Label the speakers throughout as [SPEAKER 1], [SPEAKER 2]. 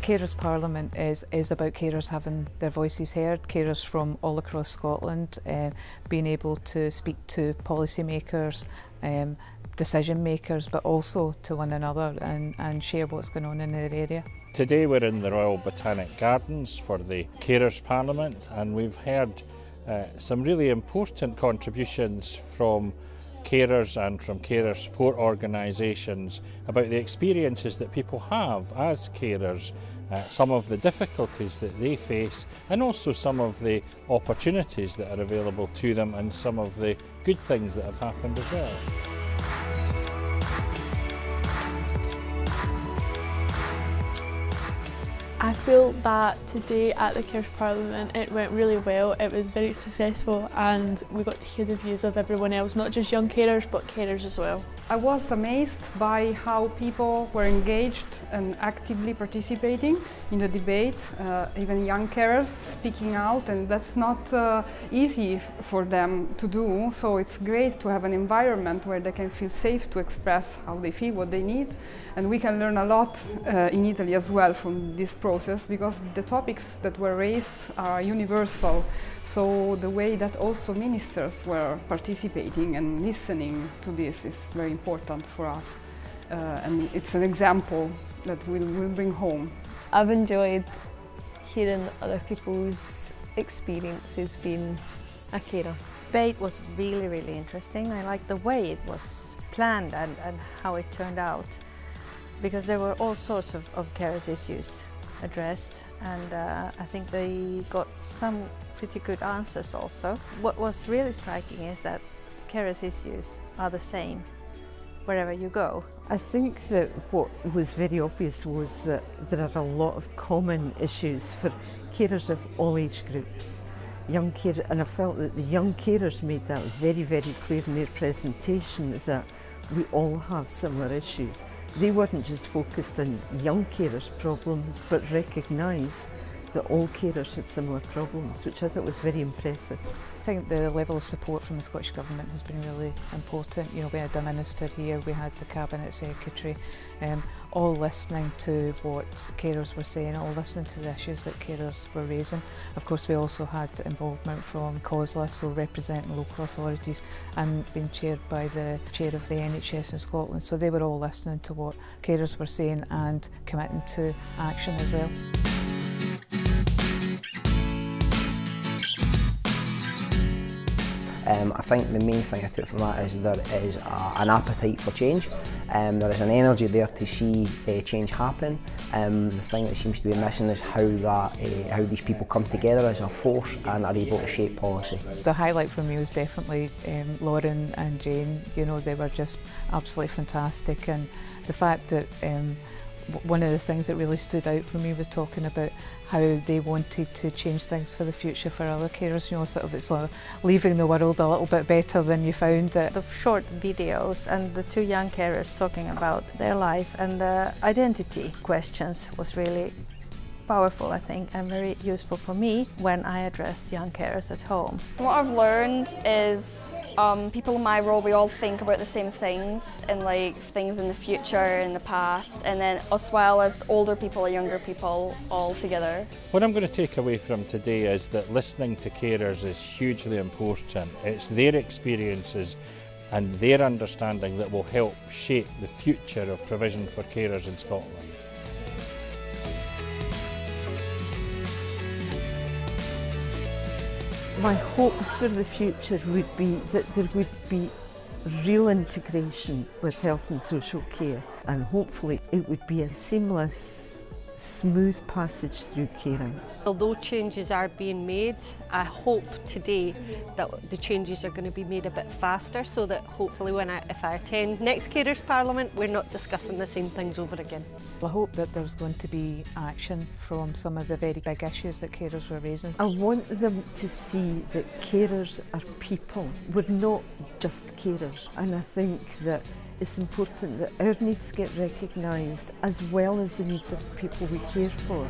[SPEAKER 1] Carers Parliament is about carers having their voices heard, carers from all across Scotland being able to speak to policymakers, decision makers, but also to one another and share what's going on in their area.
[SPEAKER 2] Today we're in the Royal Botanic Gardens for the Carers Parliament, and we've heard some really important contributions from carers and from carer support organisations about the experiences that people have as carers, some of the difficulties that they face, and also some of the opportunities that are available to them and some of the good things that have happened as well.
[SPEAKER 3] I feel that today at the Carers Parliament it went really well. It was very successful and we got to hear the views of everyone else, not just young carers but carers as well.
[SPEAKER 4] I was amazed by how people were engaged and actively participating in the debates, even young carers speaking out, and that's not easy for them to do, so it's great to have an environment where they can feel safe to express how they feel, what they need, and we can learn a lot in Italy as well from this process, because the topics that were raised are universal. So the way that also ministers were participating and listening to this is very important for us. And it's an example that we'll bring home.
[SPEAKER 5] I've enjoyed hearing other people's experiences being a carer.
[SPEAKER 6] The debate was really interesting. I liked the way it was planned and how it turned out, because there were all sorts of carers issues addressed, and I think they got some pretty good answers also. What was really striking is that carers issues are the same wherever you go.
[SPEAKER 7] I think that what was very obvious was that there are a lot of common issues for carers of all age groups. Young carers, and I felt that the young carers made that very clear in their presentation, that we all have similar issues. They weren't just focused on young carers' problems, but recognised that all carers had similar problems, which I thought was very impressive.
[SPEAKER 1] I think the level of support from the Scottish Government has been really important. You know, we had the Minister here, we had the Cabinet Secretary, all listening to what carers were saying, all listening to the issues that carers were raising. Of course, we also had involvement from COSLA, so representing local authorities, and being chaired by the chair of the NHS in Scotland. So they were all listening to what carers were saying and committing to action as well.
[SPEAKER 8] I think the main thing I took from that is there is an appetite for change. There is an energy there to see change happen. The thing that seems to be missing is how these people come together as a force and are able to shape policy.
[SPEAKER 1] The highlight for me was definitely Lauren and Jane. You know, they were just absolutely fantastic, and the fact that one of the things that really stood out for me was talking about how they wanted to change things for the future for other carers. You know, sort of it's like leaving the world a little bit better than you found it.
[SPEAKER 6] The short videos and the two young carers talking about their life and the identity questions was really powerful, I think, and very useful for me when I address young carers at home.
[SPEAKER 9] What I've learned is people in my role, we all think about the same things, and like things in the future, in the past, and then as well as older people or younger people all together.
[SPEAKER 2] What I'm going to take away from today is that listening to carers is hugely important. It's their experiences and their understanding that will help shape the future of provision for carers in Scotland.
[SPEAKER 7] My hopes for the future would be that there would be real integration with health and social care, and hopefully it would be a seamless, smooth passage through caring.
[SPEAKER 10] Although changes are being made, I hope today that the changes are going to be made a bit faster, so that hopefully if I attend next Carers Parliament, we're not discussing the same things over again.
[SPEAKER 1] I hope that there's going to be action from some of the very big issues that carers were raising.
[SPEAKER 7] I want them to see that carers are people. We're not just carers, and I think that it's important that our needs get recognised as well as the needs of the people we care for.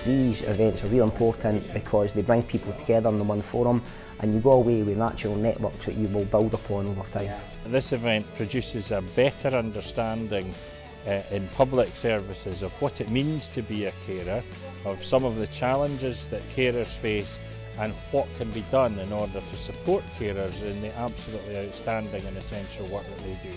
[SPEAKER 8] These events are really important because they bring people together in the one forum, and you go away with natural networks that you will build upon over time.
[SPEAKER 2] This event produces a better understanding in public services of what it means to be a carer, of some of the challenges that carers face and what can be done in order to support carers in the absolutely outstanding and essential work that they do.